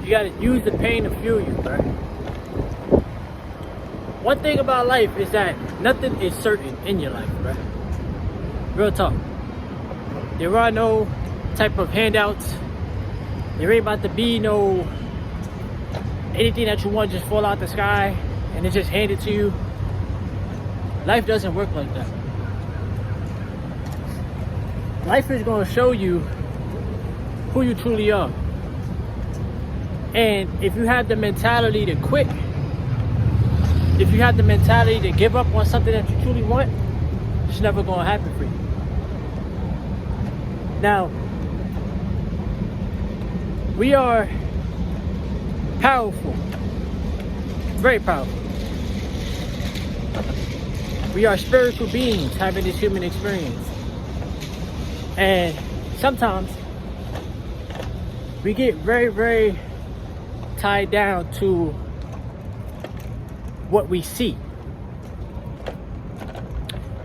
You gotta use the pain to fuel you, bro. One thing about life is that nothing is certain in your life, bro. Real talk. There are no type of handouts. There ain't about to be no anything that you want just fall out the sky and it's just handed to you. Life doesn't work like that. Life is going to show you who you truly are. And if you have the mentality to quit, if you have the mentality to give up on something that you truly want, it's never going to happen for you. Now, we are powerful, very powerful. We are spiritual beings having this human experience. And sometimes we get very, very tied down to what we see.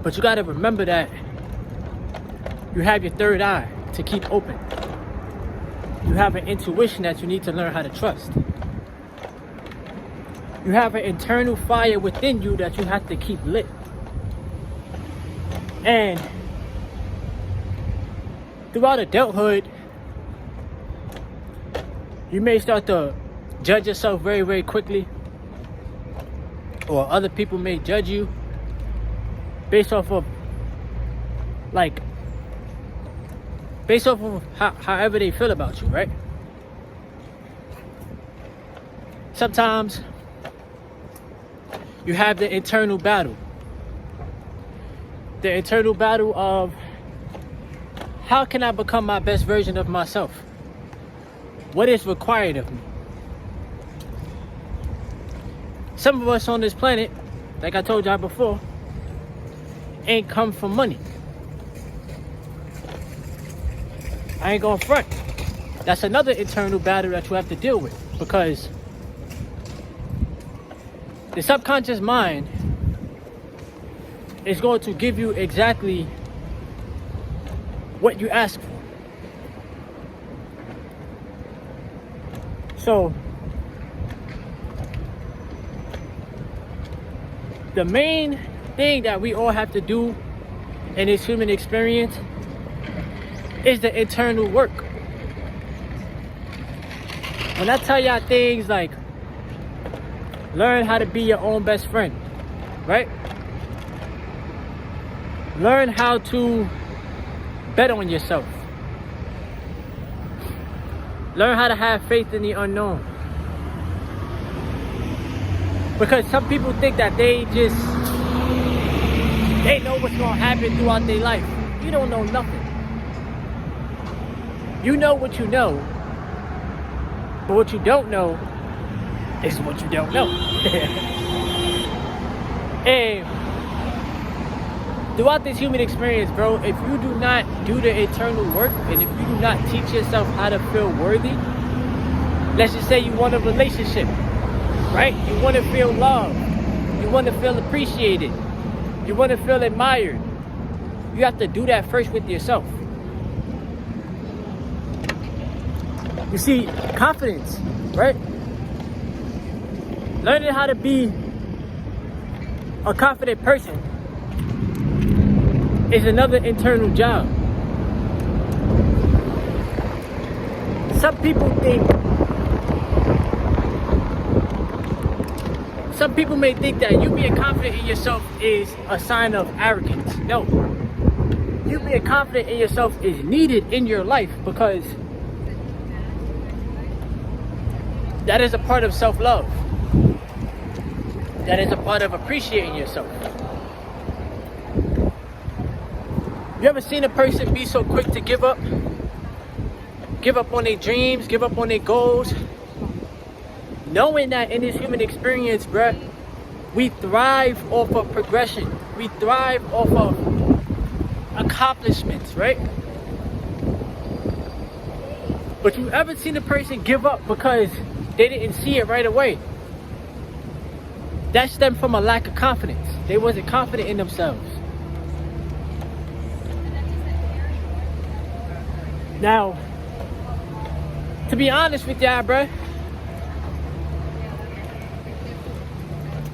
But you gotta remember that you have your third eye to keep open. You have an intuition that you need to learn how to trust. You have an internal fire within you that you have to keep lit. And throughout adulthood, you may start to judge yourself very, very quickly. Or other people may judge you based off of however they feel about you, right? Sometimes you have the internal battle. The internal battle of how can I become my best version of myself? What is required of me? Some of us on this planet, like I told y'all before, ain't come from money. I ain't gonna front. That's another internal battle that you have to deal with, because the subconscious mind is going to give you exactly what you ask for. So the main thing that we all have to do in this human experience is the internal work. When I tell y'all things like learn how to be your own best friend, right? Learn how to bet on yourself. Learn how to have faith in the unknown. Because some people think that they know what's going to happen throughout their life. You don't know nothing. You know what you know. But what you don't know is what you don't know. And throughout this human experience, bro, if you do not do the internal work, and if you do not teach yourself how to feel worthy, let's just say you want a relationship, right? You want to feel loved. You want to feel appreciated. You want to feel admired. You have to do that first with yourself. You see, confidence, right? Learning how to be a confident person is another internal job. Some people may think that you being confident in yourself is a sign of arrogance. No. You being confident in yourself is needed in your life, because that is a part of self-love. That is a part of appreciating yourself. You ever seen a person be so quick to give up? Give up on their dreams, give up on their goals? Knowing that in this human experience, bruh, we thrive off of progression. We thrive off of accomplishments, right? But you ever seen a person give up because they didn't see it right away? That stemmed from a lack of confidence. They wasn't confident in themselves. Now, to be honest with y'all, bruh,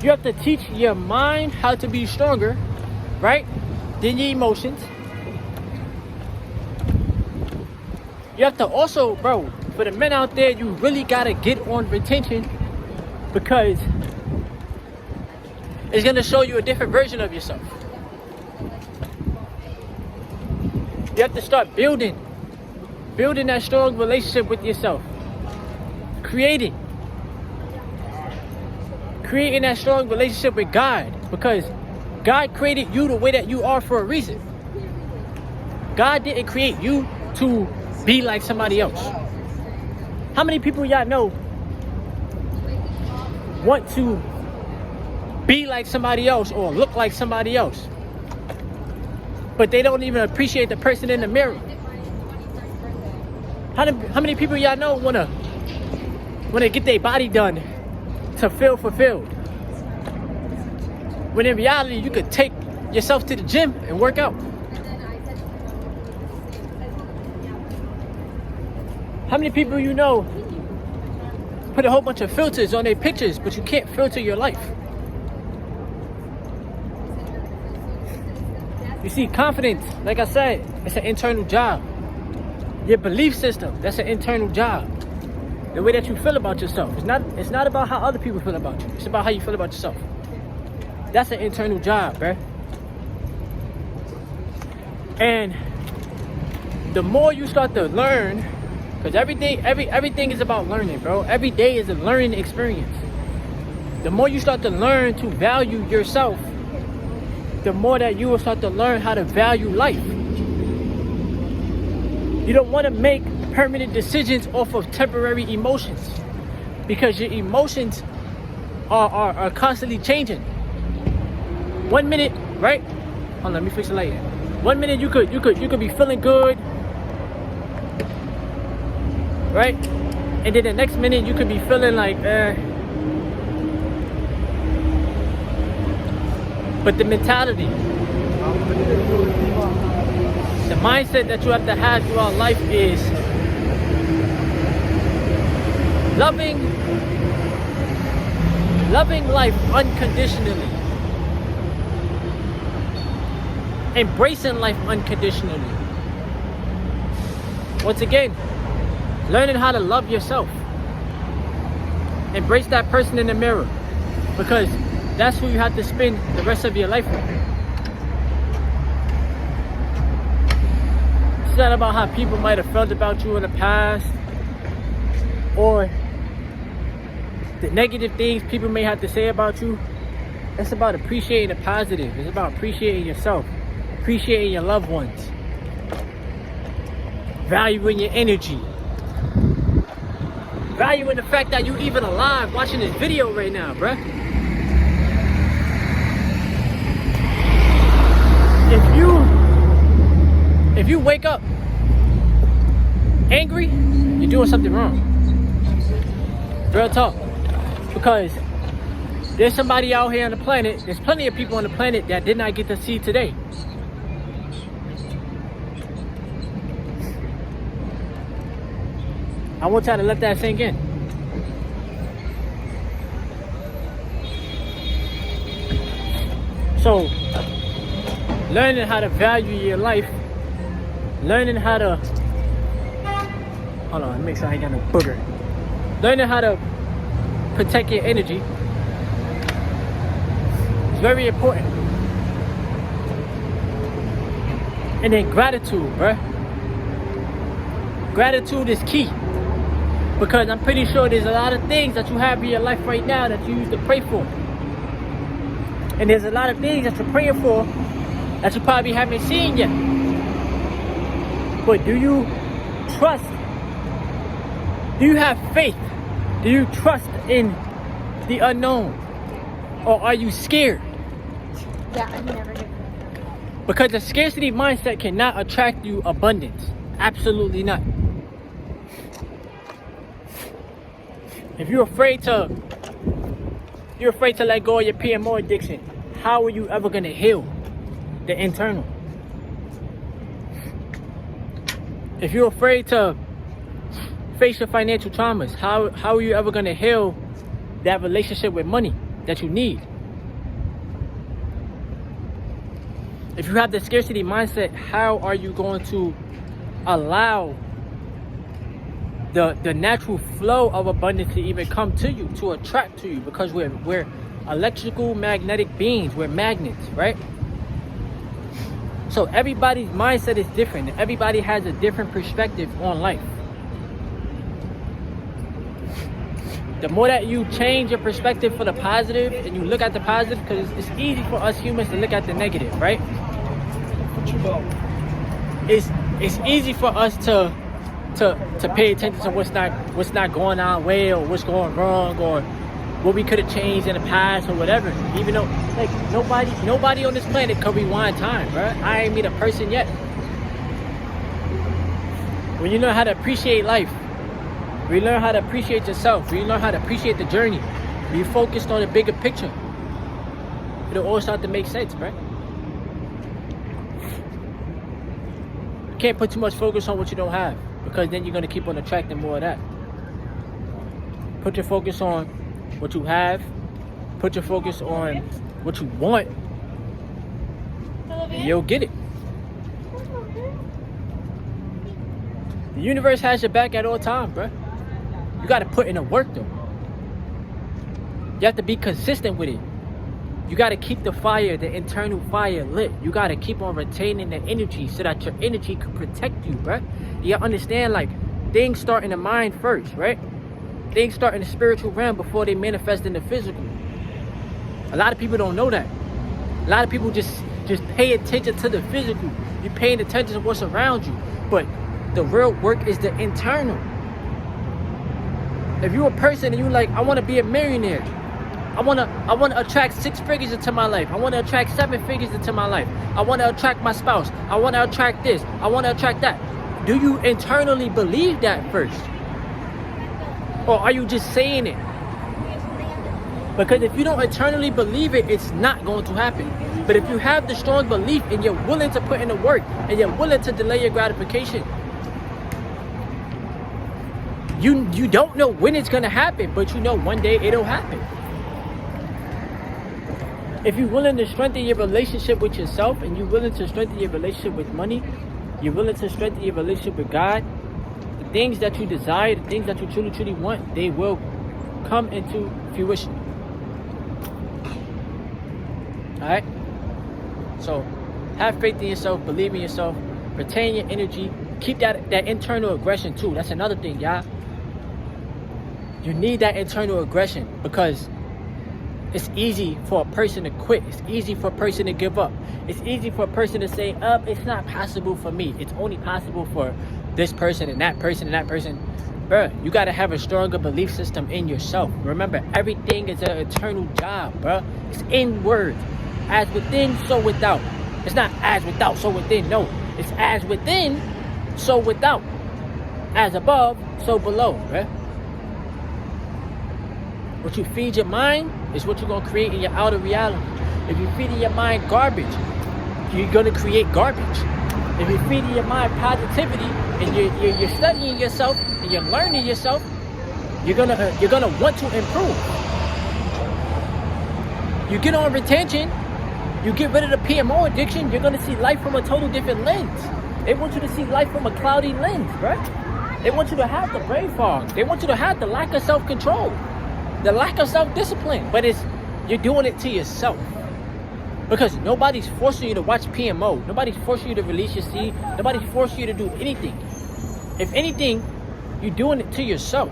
You have to teach your mind how to be stronger, right, than your emotions. You have to also, bro, for the men out there, you really gotta get on retention, because it's gonna show you a different version of yourself. You have to start building that strong relationship with yourself. Creating that strong relationship with God, because God created you the way that you are for a reason. God didn't create you to be like somebody else. How many people y'all know want to be like somebody else or look like somebody else, but they don't even appreciate the person in the mirror? How many people y'all know wanna get their body done to feel fulfilled, when in reality you could take yourself to the gym and work out? How many people you know put a whole bunch of filters on their pictures, but you can't filter your life? You see, confidence, like I said, it's an internal job. Your belief system, that's an internal job. The way that you feel about yourself. It's not about how other people feel about you. It's about how you feel about yourself. That's an internal job, bruh. And the more you start to learn, because everything is about learning, bro. Every day is a learning experience. The more you start to learn to value yourself, the more that you will start to learn how to value life. You don't want to make permanent decisions off of temporary emotions, because your emotions are constantly changing. 1 minute, right? Hold on, let me fix the light. 1 minute you could be feeling good, right? And then the next minute you could be feeling like But the mentality, the mindset that you have to have throughout life is loving life unconditionally. Embracing life unconditionally. Once again, learning how to love yourself. Embrace that person in the mirror, because that's who you have to spend the rest of your life with. It's not about how people might have felt about you in the past, or the negative things people may have to say about you. It's about appreciating the positive. It's about appreciating yourself, appreciating your loved ones, valuing your energy, valuing the fact that you're even alive watching this video right now, bruh. If you wake up angry, you're doing something wrong. Real talk. Because there's somebody out here on the planet, there's plenty of people on the planet that did not get to see today. I want y'all to let that sink in. So, learning how to value your life, learning how to, hold on, make sure I ain't got no booger. Learning how to protect your energy is very important. And then gratitude, bruh. Gratitude is key, because I'm pretty sure there's a lot of things that you have in your life right now that you used to pray for. And there's a lot of things that you're praying for that you probably haven't seen yet. But do you trust? Do you have faith? Do you trust in the unknown? Or are you scared? Yeah, I never did. Because a scarcity mindset cannot attract you abundance. Absolutely not. If you're afraid to let go of your PMO addiction, how are you ever going to heal the internal? If you're afraid to face your financial traumas, how are you ever going to heal that relationship with money that you need? If you have the scarcity mindset, how are you going to allow the natural flow of abundance to even come to you, to attract to you? Because we're electrical magnetic beings, we're magnets, right? So everybody's mindset is different. Everybody has a different perspective on life. The more that you change your perspective for the positive and you look at the positive, because it's easy for us humans to look at the negative, right? It's easy for us to pay attention to what's not going our way, or what's going wrong, or what we could have changed in the past, or whatever. Even though, like, nobody on this planet could rewind time, right? I ain't meet a person yet. When you learn how to appreciate life, when you learn how to appreciate yourself, when you learn how to appreciate the journey, when you focused on the bigger picture, it'll all start to make sense, right? You can't put too much focus on what you don't have, because then you're going to keep on attracting more of that. Put your focus on what you have. Put your focus on what you want, and you'll get it. The universe has your back at all times, bro. You got to put in the work, though. You have to be consistent with it. You got to keep the fire, the internal fire lit. You got to keep on retaining the energy so that your energy can protect you, bro. You understand, like, things start in the mind first, right? Things start in the spiritual realm before they manifest in the physical. A lot of people don't know that. A lot of people just pay attention to the physical. You're paying attention to what's around you. But the real work is the internal. If you're a person and you're like, I want to be a millionaire, I want to attract 6 figures into my life, I want to attract 7 figures into my life, I want to attract my spouse, I want to attract this, I want to attract that. Do you internally believe that first? Or are you just saying it? Because if you don't internally believe it, it's not going to happen. But if you have the strong belief and you're willing to put in the work and you're willing to delay your gratification, you don't know when it's going to happen, but you know one day it'll happen. If you're willing to strengthen your relationship with yourself, and you're willing to strengthen your relationship with money, you're willing to strengthen your relationship with God, the things that you desire, the things that you truly want, they will come into fruition. Alright? So, have faith in yourself, believe in yourself, retain your energy, keep that internal aggression too. That's another thing, y'all. You need that internal aggression, because it's easy for a person to quit. It's easy for a person to give up. It's easy for a person to say, it's not possible for me. It's only possible for this person and that person and that person. Bruh, you got to have a stronger belief system in yourself. Remember, everything is an eternal job, bruh. It's inward. As within, so without. It's not as without, so within. No, it's as within, so without. As above, so below, bruh. What you feed your mind is what you're going to create in your outer reality. If you're feeding your mind garbage, you're going to create garbage. If you're feeding your mind positivity and you're studying yourself and you're learning yourself, you're gonna want to improve. You get on retention, you get rid of the PMO addiction, you're going to see life from a total different lens. They want you to see life from a cloudy lens, right? They want you to have the brain fog. They want you to have the lack of self-control. The lack of self-discipline, but you're doing it to yourself. Because nobody's forcing you to watch PMO. Nobody's forcing you to release your seed. Nobody's forcing you to do anything. If anything, you're doing it to yourself.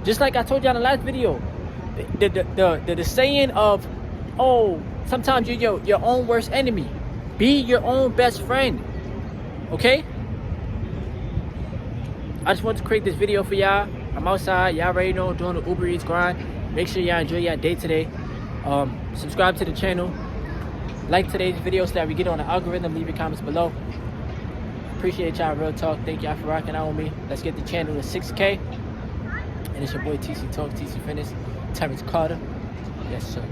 Just like I told you in the last video, the saying of, sometimes you're your own worst enemy. Be your own best friend. Okay? I just want to create this video for y'all. I'm outside, y'all already know, doing the Uber Eats grind. Make sure y'all enjoy your day today. Subscribe to the channel. Like today's video so that we get on the algorithm. Leave your comments below. Appreciate y'all, real talk. Thank y'all for rocking out with me. Let's get the channel to 6K. And it's your boy TC Talk, TC Fitness, Terrence Carter. Yes, sir.